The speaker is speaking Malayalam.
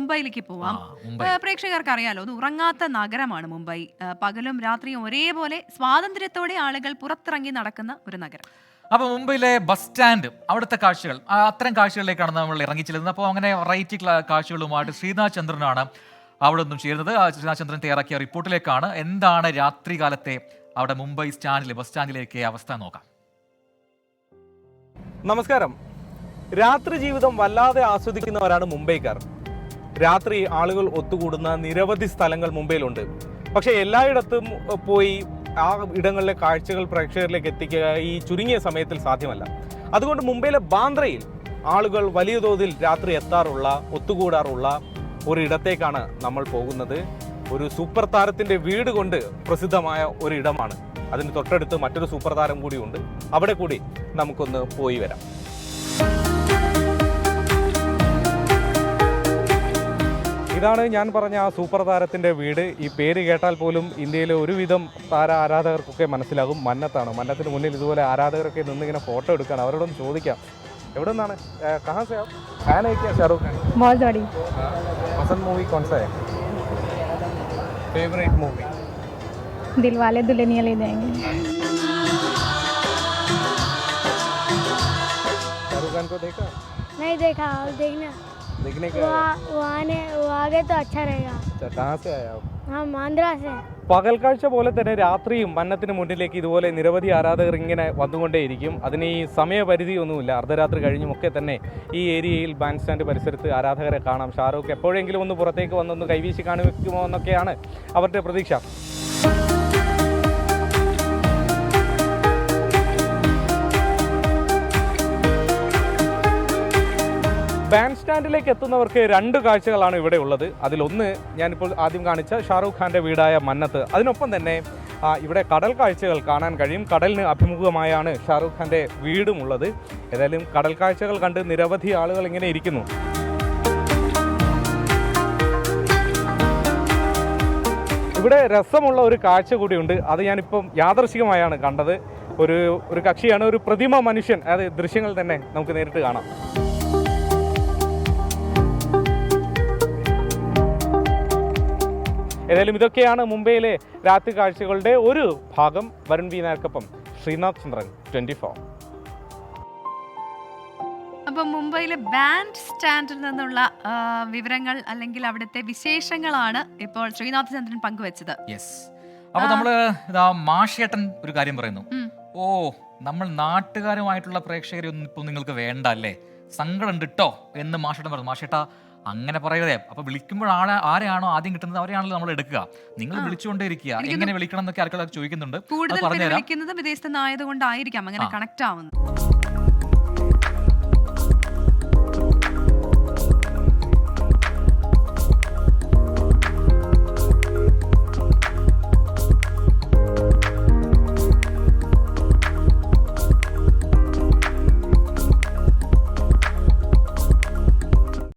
മുംബൈയിലേക്ക് പോവാം. പ്രേക്ഷകർക്ക് അറിയാലോ, അത് ഉറങ്ങാത്ത നഗരമാണ് മുംബൈ. പകലും രാത്രിയും ഒരേപോലെ സ്വാതന്ത്ര്യത്തോടെ ആളുകൾ പുറത്തിറങ്ങി നടക്കുന്ന ഒരു നഗരം. അപ്പോൾ മുംബൈയിലെ ബസ് സ്റ്റാൻഡ്, അവിടുത്തെ കാഴ്ചകൾ, അത്തരം കാഴ്ചകളിലേക്കാണ് നമ്മൾ ഇറങ്ങിച്ചെല്ലുന്നത്. അപ്പോൾ അങ്ങനെ വെറൈറ്റി കാഴ്ചകളുമായിട്ട് ശ്രീനാഥ് ചന്ദ്രനാണ് അവിടെ നിന്നും ചേരുന്നത്. ശ്രീനാഥ് ചന്ദ്രൻ തയ്യാറാക്കിയ റിപ്പോർട്ടിലേക്കാണ്. എന്താണ് രാത്രി കാലത്തെ അവിടെ മുംബൈ സ്റ്റാൻഡിലെ ബസ് സ്റ്റാൻഡിലേക്ക് അവസ്ഥ നോക്കാം. നമസ്കാരം. രാത്രി ജീവിതം വല്ലാതെ ആസ്വദിക്കുന്നവരാണ് മുംബൈക്കാർ. രാത്രി ആളുകൾ ഒത്തുകൂടുന്ന നിരവധി സ്ഥലങ്ങൾ മുംബൈയിലുണ്ട്. പക്ഷേ എല്ലായിടത്തും പോയി ആ ഇടങ്ങളിലെ കാഴ്ചകൾ പ്രേക്ഷകരിലേക്ക് എത്തിക്കുക ഈ ചുരുങ്ങിയ സമയത്തിൽ സാധ്യമല്ല. അതുകൊണ്ട് മുംബൈയിലെ ബാന്ദ്രയിൽ ആളുകൾ വലിയ തോതിൽ രാത്രി എത്താറുള്ള, ഒത്തുകൂടാറുള്ള ഒരിടത്തേക്കാണ് നമ്മൾ പോകുന്നത്. ഒരു സൂപ്പർ താരത്തിൻ്റെ വീട് കൊണ്ട് പ്രസിദ്ധമായ ഒരിടമാണ്. അതിന് തൊട്ടടുത്ത് മറ്റൊരു സൂപ്പർ താരം കൂടിയുണ്ട്. അവിടെ കൂടി നമുക്കൊന്ന് പോയി വരാം. ഇതാണ് ഞാൻ പറഞ്ഞ ആ സൂപ്പർ താരത്തിൻ്റെ വീട്. ഈ പേര് കേട്ടാൽ പോലും ഇന്ത്യയിലെ ഒരുവിധം താര ആരാധകർക്കൊക്കെ മനസ്സിലാകും. മന്നത്താണ്. മന്നത്തിന് മുന്നിൽ ഇതുപോലെ ആരാധകരൊക്കെ നിന്നിങ്ങനെ ഫോട്ടോ എടുക്കുകയാണ്. അവരോടൊന്ന് ചോദിക്കാം, എവിടെ നിന്നാണ്, കഹാ സേ ആപ്? ഫാൻ ഹൈ ക്യാ ഷാരൂഖ് ഖാൻ? बहुत बड़ी पसंद मूवी कौन सा है? Favourite movie? दिलवाले दुल्हनिया ले जाएंगे। शाहरुख खान को देखा? नहीं देखा, देखना देखने का वो आगे तो अच्छा रहेगा। अच्छा, कहाँ से आया आप? हम आंध्रा से। പകൽ കാഴ്ച പോലെ തന്നെ രാത്രിയും മന്നത്തിന് മുന്നിലേക്ക് ഇതുപോലെ നിരവധി ആരാധകർ ഇങ്ങനെ വന്നുകൊണ്ടേയിരിക്കും. അതിന് ഈ സമയപരിധി ഒന്നുമില്ല. അർദ്ധരാത്രി കഴിഞ്ഞുമൊക്കെ തന്നെ ഈ ഏരിയയിൽ ബാൻഡ് സ്റ്റാൻഡ് പരിസരത്ത് ആരാധകരെ കാണാം. ഷാരൂഖ് എപ്പോഴെങ്കിലും ഒന്ന് പുറത്തേക്ക് വന്നൊന്ന് കൈവീശി കാണിക്കുമോ എന്നൊക്കെയാണ് അവരുടെ പ്രതീക്ഷ. ബാൻഡ് സ്റ്റാൻഡിലേക്ക് എത്തുന്നവർക്ക് രണ്ട് കാഴ്ചകളാണ് ഇവിടെ ഉള്ളത്. അതിലൊന്ന് ഞാനിപ്പോൾ ആദ്യം കാണിച്ച ഷാറൂഖ് ഖാൻ്റെ വീടായ മന്നത്ത്. അതിനൊപ്പം തന്നെ ഇവിടെ കടൽ കാഴ്ചകൾ കാണാൻ കഴിയും. കടലിന് അഭിമുഖമായാണ് ഷാറൂഖ് ഖാൻ്റെ വീടും ഉള്ളത്. ഏതായാലും കടൽ കാഴ്ചകൾ കണ്ട് നിരവധി ആളുകൾ ഇങ്ങനെ ഇരിക്കുന്നു. ഇവിടെ രസമുള്ള ഒരു കാഴ്ച കൂടിയുണ്ട്. അത് ഞാനിപ്പം യാദർശികമായാണ് കണ്ടത്. ഒരു കക്ഷിയാണ്, ഒരു പ്രതിമ മനുഷ്യൻ. അത് ദൃശ്യങ്ങൾ തന്നെ നമുക്ക് നേരിട്ട് കാണാം. ഏതായാലും ഇതൊക്കെയാണ് മുംബൈയിലെ രാത്രി കാഴ്ചകളുടെ ഒരു ഭാഗം. വരുൺ വി നായർക്കൊപ്പം ശ്രീനാഥ് ചന്ദ്രൻ, 24. അപ്പം മുംബൈയിലെ ബാൻഡ് സ്റ്റാൻഡിൽ നിന്നുള്ള വിവരങ്ങൾ അല്ലെങ്കിൽ അവിടുത്തെ വിശേഷങ്ങളാണ് ഇപ്പോൾ ശ്രീനാഥ് ചന്ദ്രൻ പങ്കുവച്ചത്. യെസ്. അപ്പൊ നമ്മള് മാഷേട്ടൻ ഒരു കാര്യം പറയുന്നു. ഓ, നമ്മൾ നാട്ടുകാരുമായിട്ടുള്ള പ്രേക്ഷകരെ ഒന്നും ഇപ്പൊ നിങ്ങൾക്ക് വേണ്ട അല്ലേ, സങ്കടം ഉണ്ട് കേട്ടോ എന്ന് മാഷേട്ടൻ പറഞ്ഞു. മാഷേട്ടാ അങ്ങനെ പറയരുതേ. അപ്പൊ വിളിക്കുമ്പോൾ ആരെയാണോ ആദ്യം കിട്ടുന്നത് അവരെയാണല്ലോ നമ്മൾ എടുക്കുക. നിങ്ങൾ വിളിച്ചുകൊണ്ടേയിരിക്കുക. എങ്ങനെ വിളിക്കണം എന്നൊക്കെ ആൾക്കാർ ചോദിക്കുന്നുണ്ട്. കൂടുതൽ വിളിക്കുന്നത് വിദേശത്ത് നിന്നായതുകൊണ്ടായിരിക്കാം അങ്ങനെ കണക്ട് ആവുന്നത്.